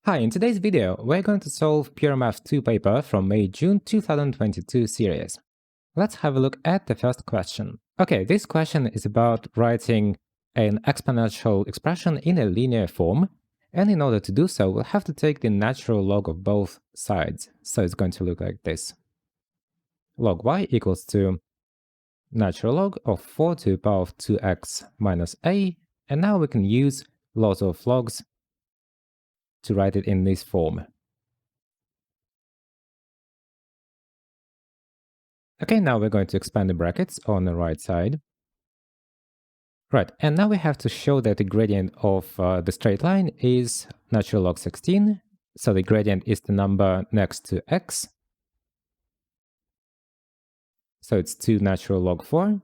Hi, in today's video, we're going to solve Pure Math 2 paper from May-June 2022 series. Let's have a look at the first question. Okay, this question is about writing an exponential expression in a linear form, and in order to do so, we'll have to take the natural log of both sides. So it's going to look like this. Log y equals to natural log of 4 to the power of 2x minus a, and now we can use laws of logs to write it in this form. Okay, now we're going to expand the brackets on the right side. Right, and now we have to show that the gradient of the straight line is natural log 16. So the gradient is the number next to x. So it's 2 natural log 4.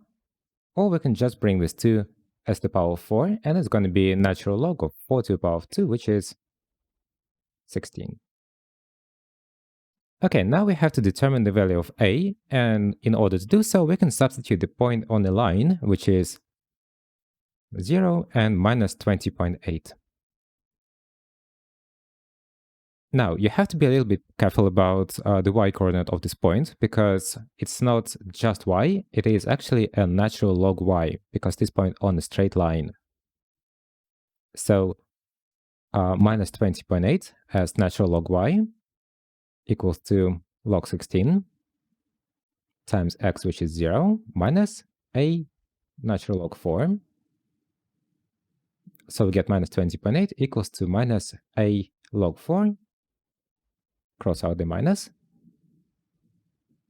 Or we can just bring this 2 as the power of 4, and it's going to be natural log of 4 to the power of 2, which is 16. Okay, now we have to determine the value of a, and in order to do so, we can substitute the point on the line, which is 0 and minus 20.8. Now, you have to be a little bit careful about the y-coordinate of this point, because it's not just y, it is actually a natural log y, because this point on a straight line. So, minus 20.8 as natural log y equals to log 16 times x, which is 0, minus a natural log 4. So we get minus 20.8 equals to minus a log 4. Cross out the minus.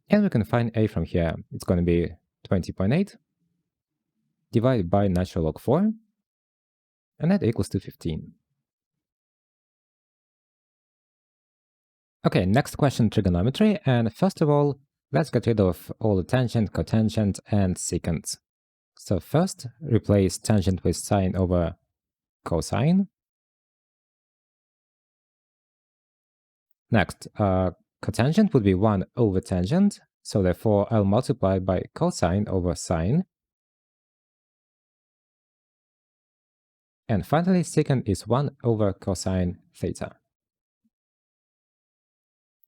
And we can find a from here. It's going to be 20.8 divided by natural log 4. And that equals to 15. Okay, next question, trigonometry. And first of all, let's get rid of all the tangent, cotangent, and secant. So first, replace tangent with sine over cosine. Next, cotangent would be 1 over tangent. So therefore, I'll multiply by cosine over sine. And finally, secant is 1 over cosine theta.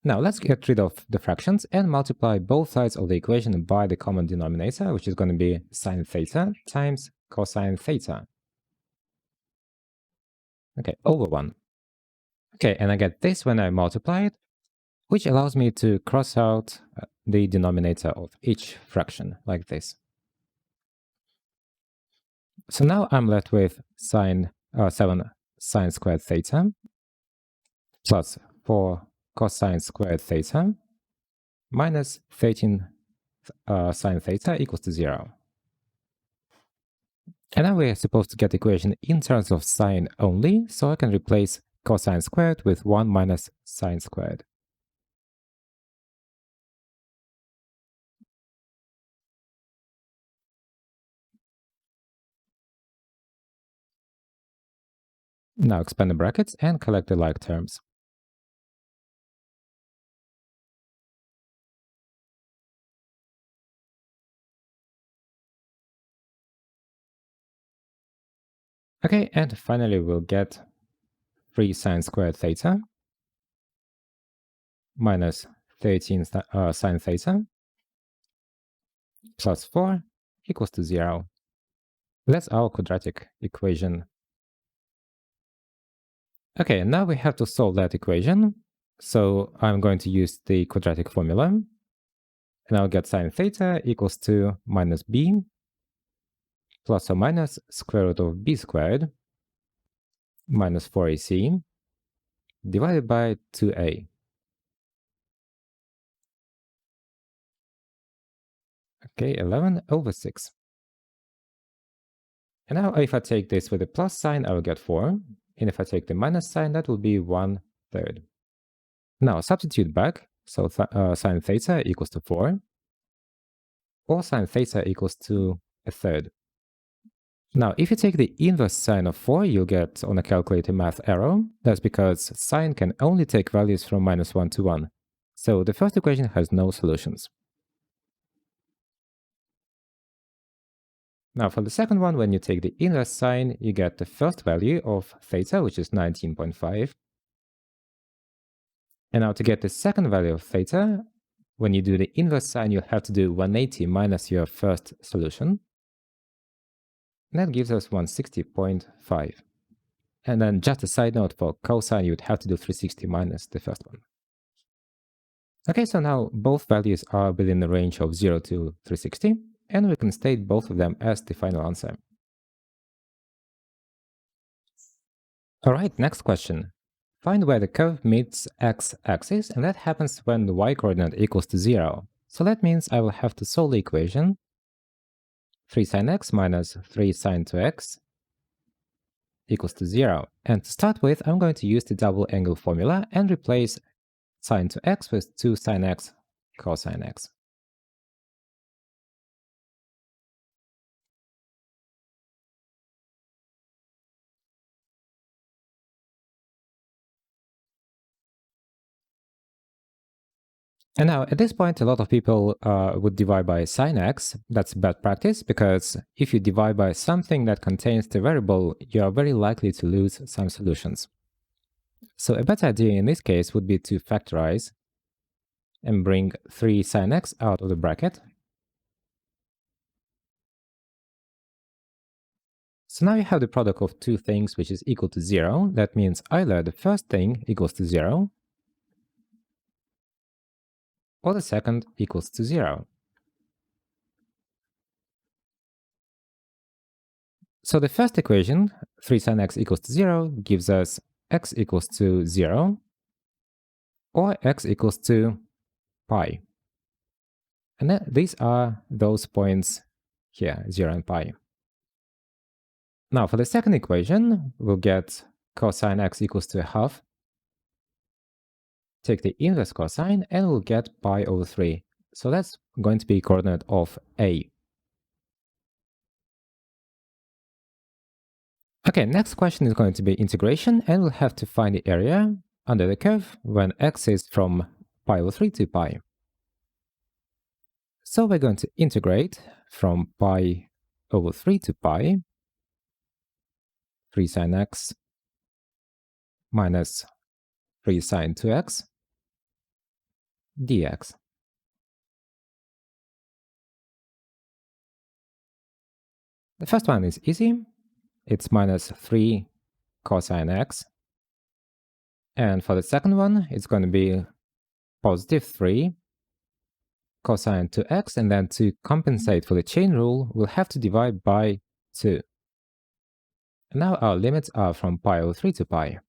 Now let's get rid of the fractions and multiply both sides of the equation by the common denominator, which is going to be sine theta times cosine theta. Okay, over 1. Okay, and I get this when I multiply it, which allows me to cross out the denominator of each fraction, like this. So now I'm left with 7 sine squared theta plus 4 cosine squared theta minus 13 sine theta equals to 0. And now we're supposed to get the equation in terms of sine only, so I can replace cosine squared with 1 minus sine squared. Now expand the brackets and collect the like terms. Okay, and finally we'll get 3 sine squared theta minus 13 sine theta plus 4 equals to 0. That's our quadratic equation. Okay, now we have to solve that equation. So I'm going to use the quadratic formula. And I'll get sine theta equals to minus b plus or minus square root of b squared minus 4ac divided by 2a. Okay, 11 over 6. And now if I take this with a plus sign, I will get 4. And if I take the minus sign, that will be 1/3. Now substitute back. So sine theta equals to 4. Or sine theta equals to 1/3. Now, if you take the inverse sine of 4, you'll get on a calculator math error. That's because sine can only take values from -1 to 1. So the first equation has no solutions. Now for the second one, when you take the inverse sine, you get the first value of theta, which is 19.5. And now to get the second value of theta, when you do the inverse sign, you'll have to do 180 minus your first solution. And that gives us 160.5. And then just a side note, for cosine, you'd have to do 360 minus the first one. Okay, so now both values are within the range of 0 to 360, and we can state both of them as the final answer. Alright, next question. Find where the curve meets x-axis, and that happens when the y-coordinate equals to 0. So that means I will have to solve the equation 3 sine x minus 3 sine 2x equals to 0. And to start with, I'm going to use the double angle formula and replace sine 2x with 2 sine x cosine x. And now, at this point, a lot of people would divide by sine x. That's bad practice, because if you divide by something that contains the variable, you are very likely to lose some solutions. So a better idea in this case would be to factorize and bring 3 sine x out of the bracket. So now you have the product of two things which is equal to 0. That means either the first thing equals to 0, or the second equals to 0. So the first equation, 3 sine x equals to 0, gives us x equals to 0, or x equals to pi. And then these are those points here, 0 and pi. Now for the second equation, we'll get cosine x equals to a half. Take the inverse cosine, and we'll get pi over 3. So that's going to be coordinate of a. Okay, next question is going to be integration, and we'll have to find the area under the curve when x is from pi over 3 to pi. So we're going to integrate from pi over 3 to pi, 3 sine x minus 3 sine 2x dx. The first one is easy. It's minus 3 cosine x. And for the second one, it's going to be positive 3 cosine 2x, and then to compensate for the chain rule, we'll have to divide by 2. And now our limits are from pi over 3 to pi.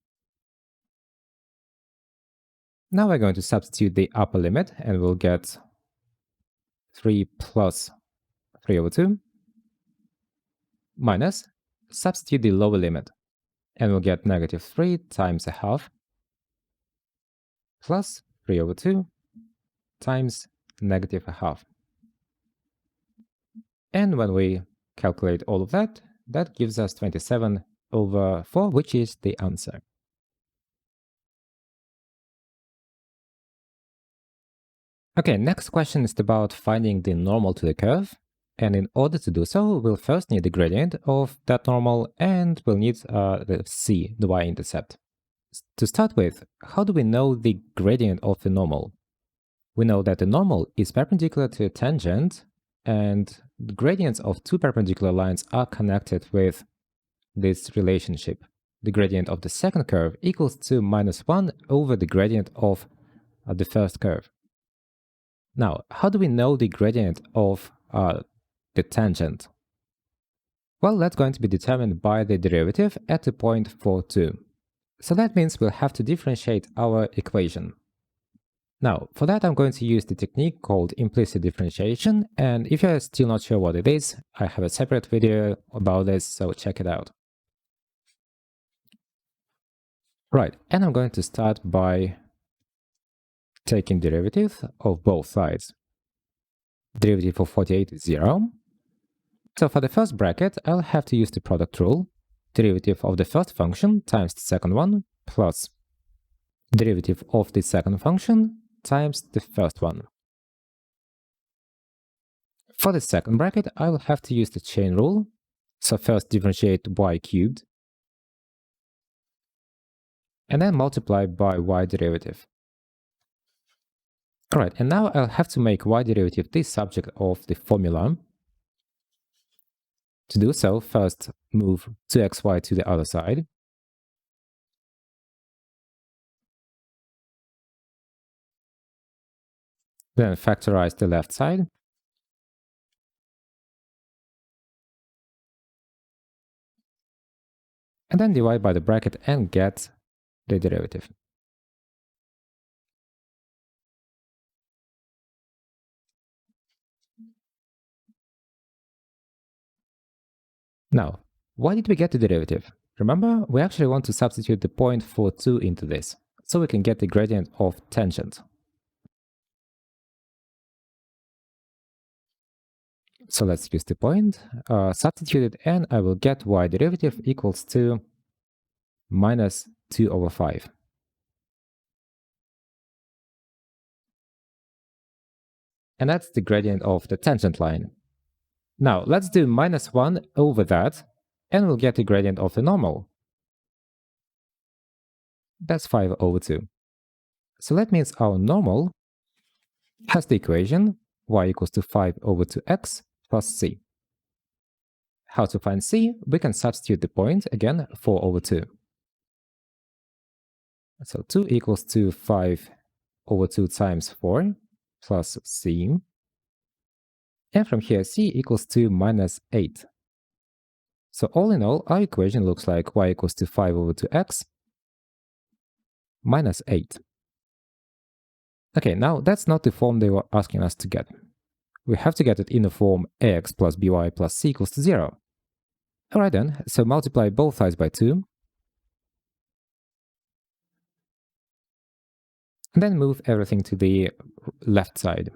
Now we're going to substitute the upper limit, and we'll get 3 plus 3 over 2 minus, substitute the lower limit, and we'll get negative 3 times a half plus 3 over 2 times negative a half. And when we calculate all of that, that gives us 27 over 4, which is the answer. Okay, next question is about finding the normal to the curve. And in order to do so, we'll first need the gradient of that normal, and we'll need the c, the y-intercept. To start with, how do we know the gradient of the normal? We know that the normal is perpendicular to a tangent, and the gradients of two perpendicular lines are connected with this relationship. The gradient of the second curve equals to minus 1 over the gradient of the first curve. Now, how do we know the gradient of the tangent? Well, that's going to be determined by the derivative at the point 4, 2. So that means we'll have to differentiate our equation. Now, for that, I'm going to use the technique called implicit differentiation, and if you're still not sure what it is, I have a separate video about this, so check it out. Right, and I'm going to start by taking derivative of both sides. Derivative of 48 is 0. So for the first bracket, I'll have to use the product rule. Derivative of the first function times the second one plus derivative of the second function times the first one. For the second bracket, I will have to use the chain rule. So first differentiate y cubed, and then multiply by y derivative. Alright, and now I'll have to make y derivative the subject of the formula. To do so, first move 2xy to the other side. Then factorize the left side. And then divide by the bracket and get the derivative. Now, why did we get the derivative? Remember, we actually want to substitute the point for 2 into this, so we can get the gradient of tangent. So let's use the point, substitute it, and I will get y derivative equals to minus 2 over 5. And that's the gradient of the tangent line. Now, let's do minus 1 over that, and we'll get the gradient of the normal. That's 5 over 2. So that means our normal has the equation y equals to 5 over 2x plus c. How to find c? We can substitute the point, again, 4 over 2. So 2 equals to 5 over 2 times 4 plus c. And from here, c equals to minus 8. So all in all, our equation looks like y equals to 5 over 2x minus 8. Okay, now that's not the form they were asking us to get. We have to get it in the form ax plus by plus c equals to 0. Alright then, so multiply both sides by 2. And then move everything to the left side.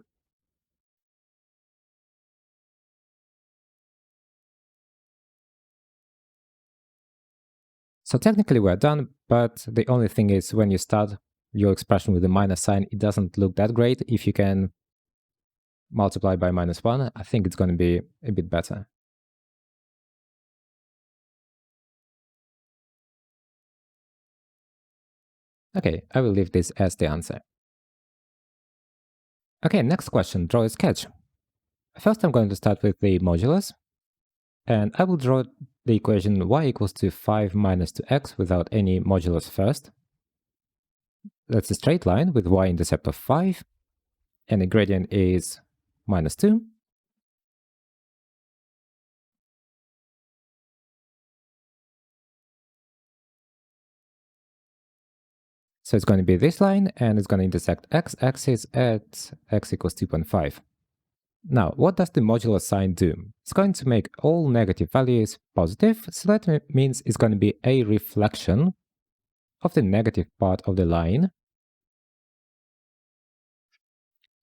So technically we're done, but the only thing is when you start your expression with the minus sign, it doesn't look that great. If you can multiply by minus 1, I think it's going to be a bit better. Okay, I will leave this as the answer. Okay, next question, draw a sketch. First I'm going to start with the modulus, and I will draw the equation y equals to 5 minus 2x without any modulus first. That's a straight line with y-intercept of 5, and the gradient is minus 2. So it's going to be this line, and it's going to intersect x-axis at x equals 2.5. Now, what does the modular sign do? It's going to make all negative values positive, so that means it's going to be a reflection of the negative part of the line.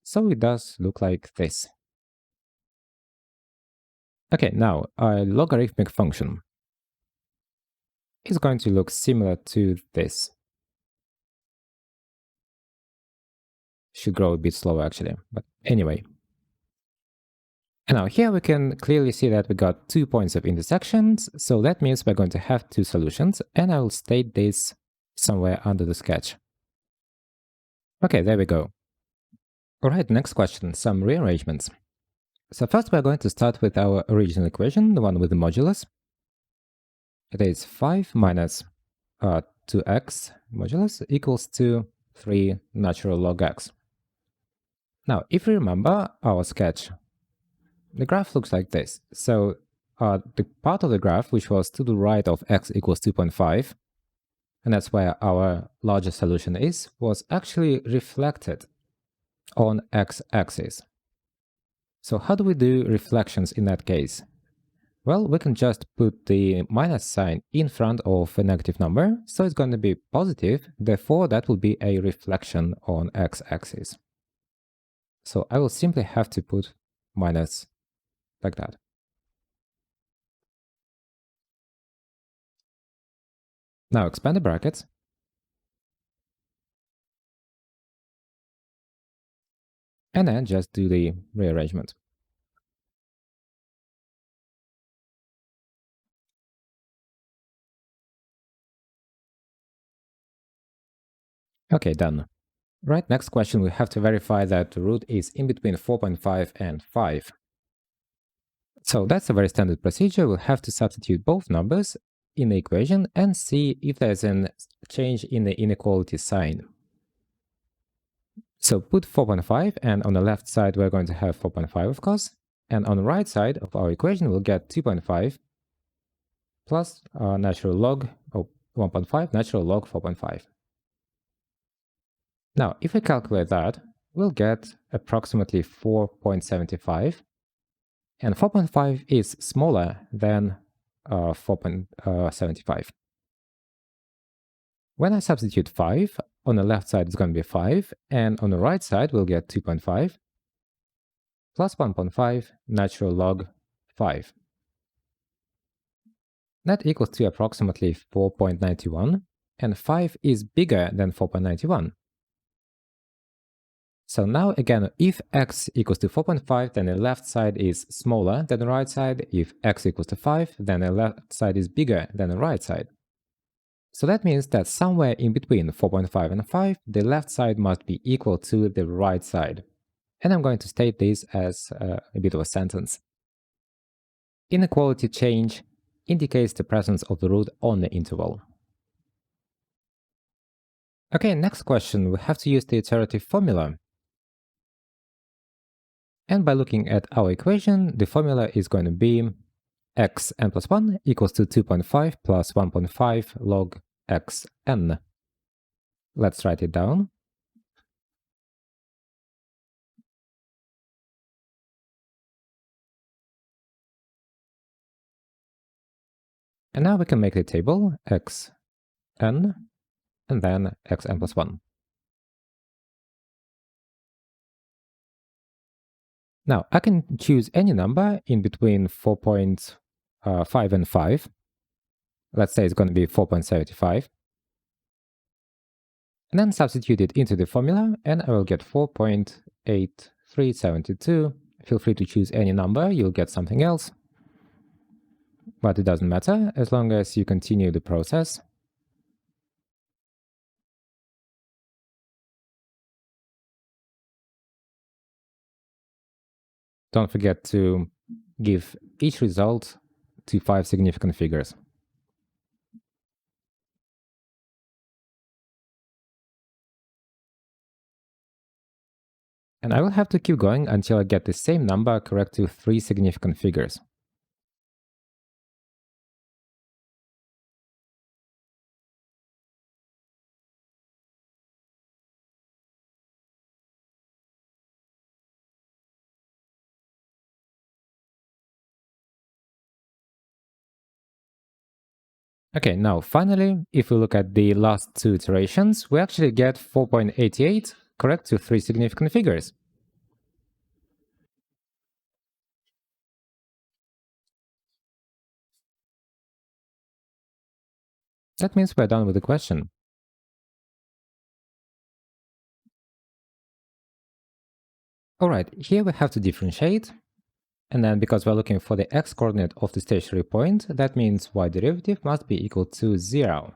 So it does look like this. Okay, now a logarithmic function is going to look similar to this. Should grow a bit slower actually, but anyway. And now here we can clearly see that we got 2 points of intersections, so that means we're going to have 2 solutions, and I will state this somewhere under the sketch. Okay, there we go. Alright, next question, some rearrangements. So first we're going to start with our original equation, the one with the modulus. It is 5 minus 2x modulus equals to 3 natural log x. Now, if you remember our sketch, the graph looks like this. So the part of the graph which was to the right of x equals 2.5, and that's where our largest solution is, was actually reflected on x-axis. So how do we do reflections in that case? Well, we can just put the minus sign in front of a negative number, so it's going to be positive, therefore that will be a reflection on x-axis. So I will simply have to put minus like that. Now expand the brackets. And then just do the rearrangement. Okay, done. Right, next question, we have to verify that the root is in between 4.5 and 5. So that's a very standard procedure. We'll have to substitute both numbers in the equation and see if there's a change in the inequality sign. So put 4.5, and on the left side we're going to have 4.5, of course, and on the right side of our equation we'll get 2.5 plus natural log of 1.5 natural log 4.5. Now, if we calculate that, we'll get approximately 4.75, and 4.5 is smaller than 4.75. When I substitute 5, on the left side it's going to be 5, and on the right side we'll get 2.5 plus 1.5 natural log 5. That equals to approximately 4.91, and 5 is bigger than 4.91. So now again, if x equals to 4.5, then the left side is smaller than the right side. If x equals to 5, then the left side is bigger than the right side. So that means that somewhere in between 4.5 and 5, the left side must be equal to the right side. And I'm going to state this as a bit of a sentence. Inequality change indicates the presence of the root on the interval. Okay, next question, we have to use the iterative formula. And by looking at our equation, the formula is going to be xn plus 1 equals to 2.5 plus 1.5 log xn. Let's write it down. And now we can make the table xn and then xn plus 1. Now, I can choose any number in between 4.5 and 5. Let's say it's going to be 4.75. And then substitute it into the formula, and I will get 4.8372. Feel free to choose any number, you'll get something else. But it doesn't matter, as long as you continue the process. Don't forget to give each result to 5 significant figures. And I will have to keep going until I get the same number correct to 3 significant figures. Okay, now finally, if we look at the last 2 iterations, we actually get 4.88 correct to 3 significant figures. That means we're done with the question. Alright, here we have to differentiate. And then because we're looking for the x-coordinate of the stationary point, that means y derivative must be equal to 0.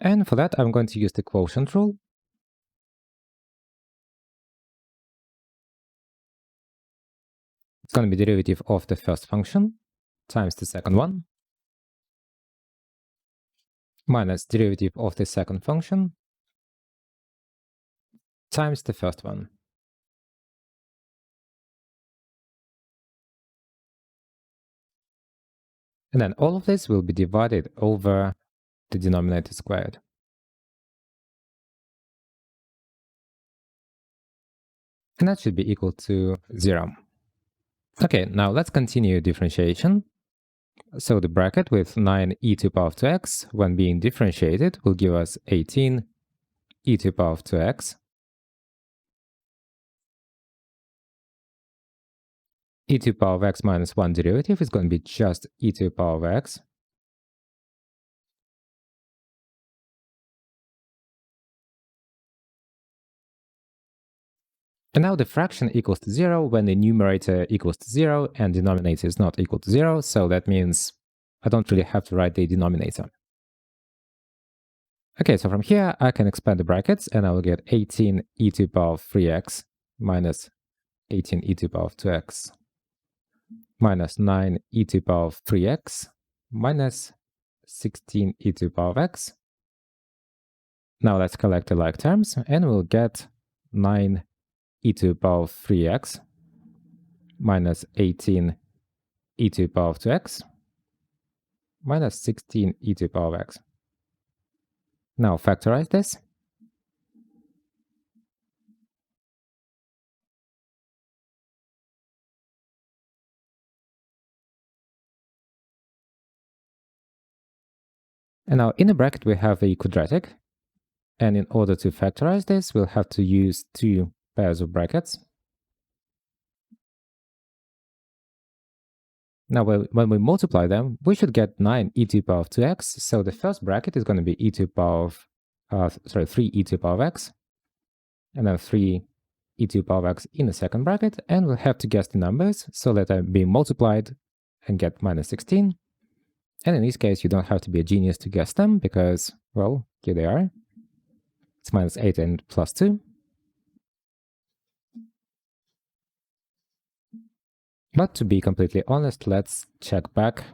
And for that, I'm going to use the quotient rule. It's going to be derivative of the first function times the second one, minus derivative of the second function times the first one. And then all of this will be divided over the denominator squared. And that should be equal to 0. Okay, now let's continue differentiation. So the bracket with 9 e to the power of 2x, when being differentiated, will give us 18 e to the power of 2x. E to the power of x minus 1 derivative is going to be just e to the power of x. And now the fraction equals to 0 when the numerator equals to 0 and denominator is not equal to 0, so that means I don't really have to write the denominator. Okay, so from here, I can expand the brackets and I will get 18 e to the power of 3x minus 18 e to the power of 2x minus 9 e to the power of 3x minus 16 e to the power of x. Now let's collect the like terms and we'll get 9 e to the power of 3x minus 18 e to the power of 2x minus 16 e to the power of x. Now factorize this. And now in the bracket we have a quadratic. And in order to factorize this, we'll have to use two pairs of brackets. Now, when we multiply them, we should get 9 e to the power of 2x. So the first bracket is going to be e to the power of, 3 e to the power of x, and then 3 e to the power of x in the second bracket. And we'll have to guess the numbers so that they're being multiplied and get minus 16. And in this case, you don't have to be a genius to guess them because, well, here they are. It's minus 8 and plus 2. But to be completely honest, let's check back.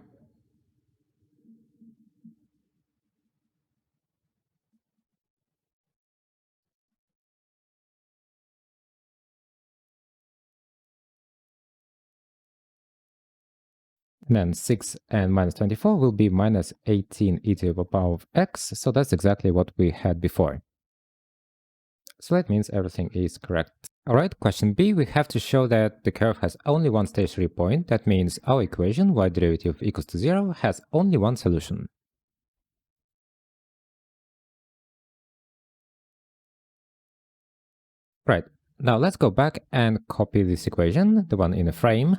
And then 6 and minus 24 will be minus 18 e to the power of x. So that's exactly what we had before. So that means everything is correct. All right, question B, we have to show that the curve has only one stationary point. That means our equation, y derivative equals to 0, has only one solution. Right, now let's go back and copy this equation, the one in the frame.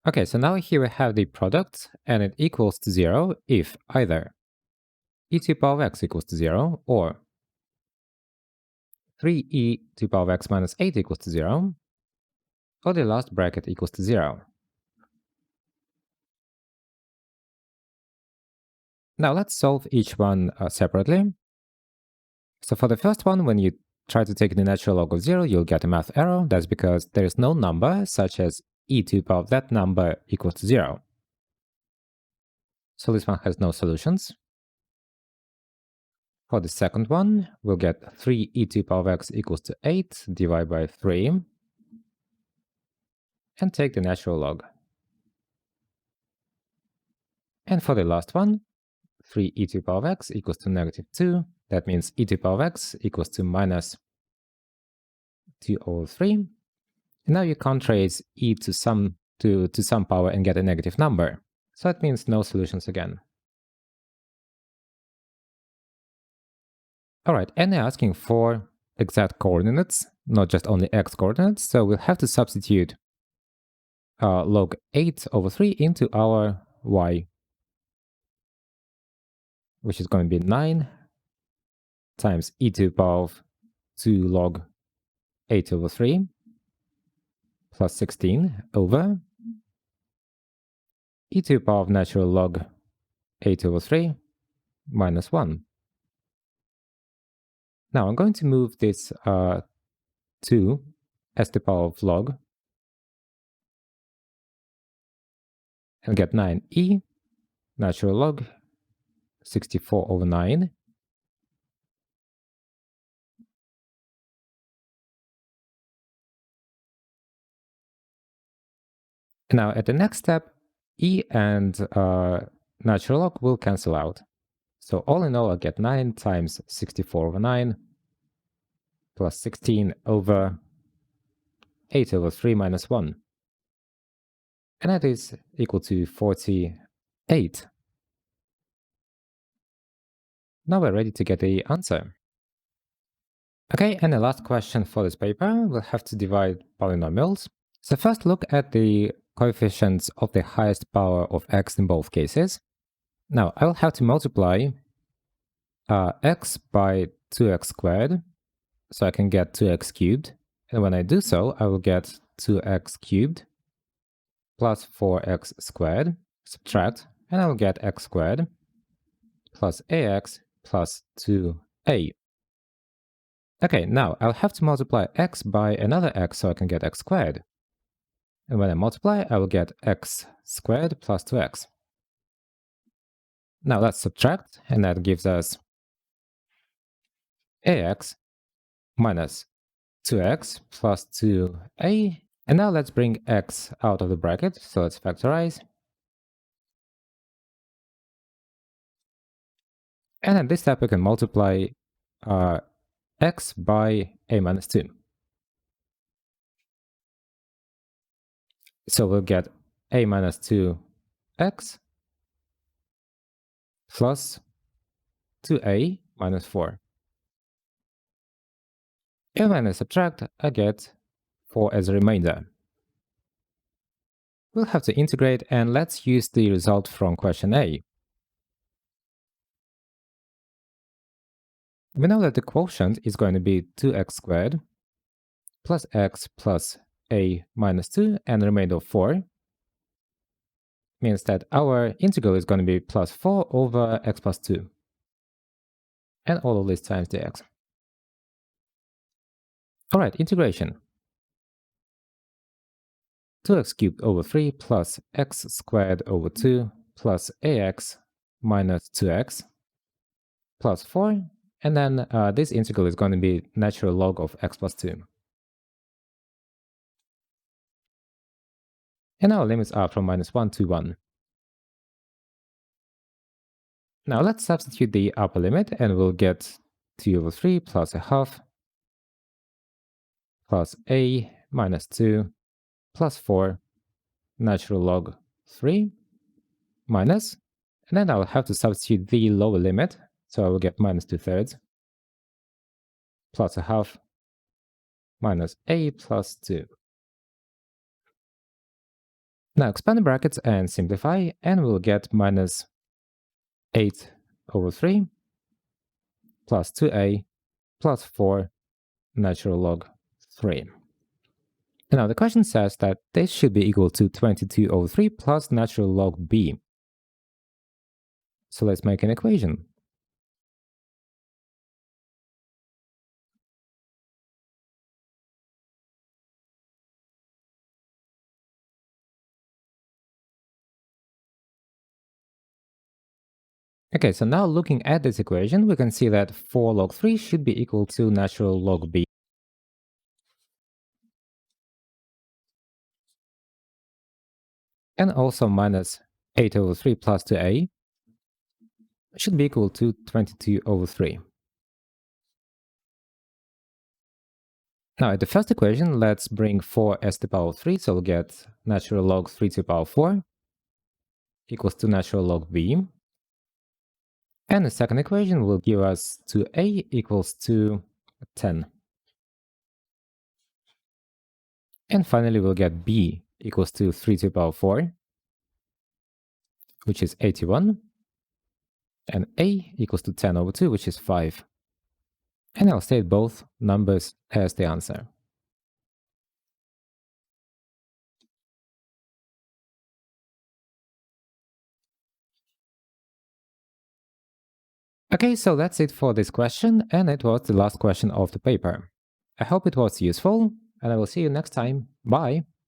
Okay, so now here we have the product, and it equals to 0 if either e to the power of x equals to 0 or 3e to the power of x minus 8 equals to 0, or the last bracket equals to 0. Now let's solve each one separately. So for the first one, when you try to take the natural log of 0, you'll get a math error. That's because there is no number such as e to the power of that number equals to 0. So this one has no solutions. For the second one, we'll get 3e to the power of x equals to 8 divided by 3 and take the natural log. And for the last one, 3e to the power of x equals to negative 2. That means e to the power of x equals to minus 2 over 3. And now you can't raise e to some power and get a negative number. So that means no solutions again. All right, and they're asking for exact coordinates, not just only x coordinates. So we'll have to substitute log 8 over 3 into our y, which is going to be 9 times e to the power of 2 log 8 over 3 plus 16 over e to the power of natural log 8 over 3 minus 1. Now I'm going to move this 2 as the power of log and get 9e natural log 64 over 9 . Now at the next step, e and natural log will cancel out. So all in all, I'll get 9 times 64 over 9 plus 16 over 8 over 3 minus 1. And that is equal to 48. Now we're ready to get the answer. Okay, and the last question for this paper, we'll have to divide polynomials. So first look at the coefficients of the highest power of x in both cases. Now I'll have to multiply x by 2x squared, so I can get 2x cubed. And when I do so, I will get 2x cubed plus 4x squared, subtract, and I will get x squared plus ax plus 2a. Okay, now I'll have to multiply x by another x so I can get x squared. And when I multiply, I will get x squared plus 2x. Now let's subtract, and that gives us ax minus 2x plus 2a. And now let's bring x out of the bracket, so let's factorize. And at this step, we can multiply x by a minus 2. So we'll get a minus 2x plus 2a minus 4. And when I subtract, I get 4 as a remainder. We'll have to integrate, and let's use the result from question A. We know that the quotient is going to be 2x squared plus x plus a minus 2 and the remainder of 4 means that our integral is going to be plus 4 over x plus 2. And all of this times dx. Alright, integration. 2x cubed over 3 plus x squared over 2 plus ax minus 2x plus 4. And then this integral is going to be natural log of x plus 2. And our limits are from -1 to 1. Now let's substitute the upper limit, and we'll get 2 over 3 plus a half plus a minus 2 plus 4 natural log 3 minus, and then I'll have to substitute the lower limit, so I will get minus 2/3 plus a half minus a plus 2. Now expand the brackets and simplify, and we'll get minus 8 over 3 plus 2a plus 4 natural log 3. And now the question says that this should be equal to 22 over 3 plus natural log b. So let's make an equation. Okay, so now looking at this equation, we can see that 4 log 3 should be equal to natural log b. And also minus 8 over 3 plus 2a should be equal to 22 over 3. Now at the first equation, let's bring 4 as to the power 3, so we'll get natural log 3 to the power 4 equals to natural log b. And the second equation will give us 2a equals to 10. And finally, we'll get b equals to 3 to the power 4, which is 81. And a equals to 10 over 2, which is 5. And I'll state both numbers as the answer. Okay, so that's it for this question, and it was the last question of the paper. I hope it was useful, and I will see you next time. Bye!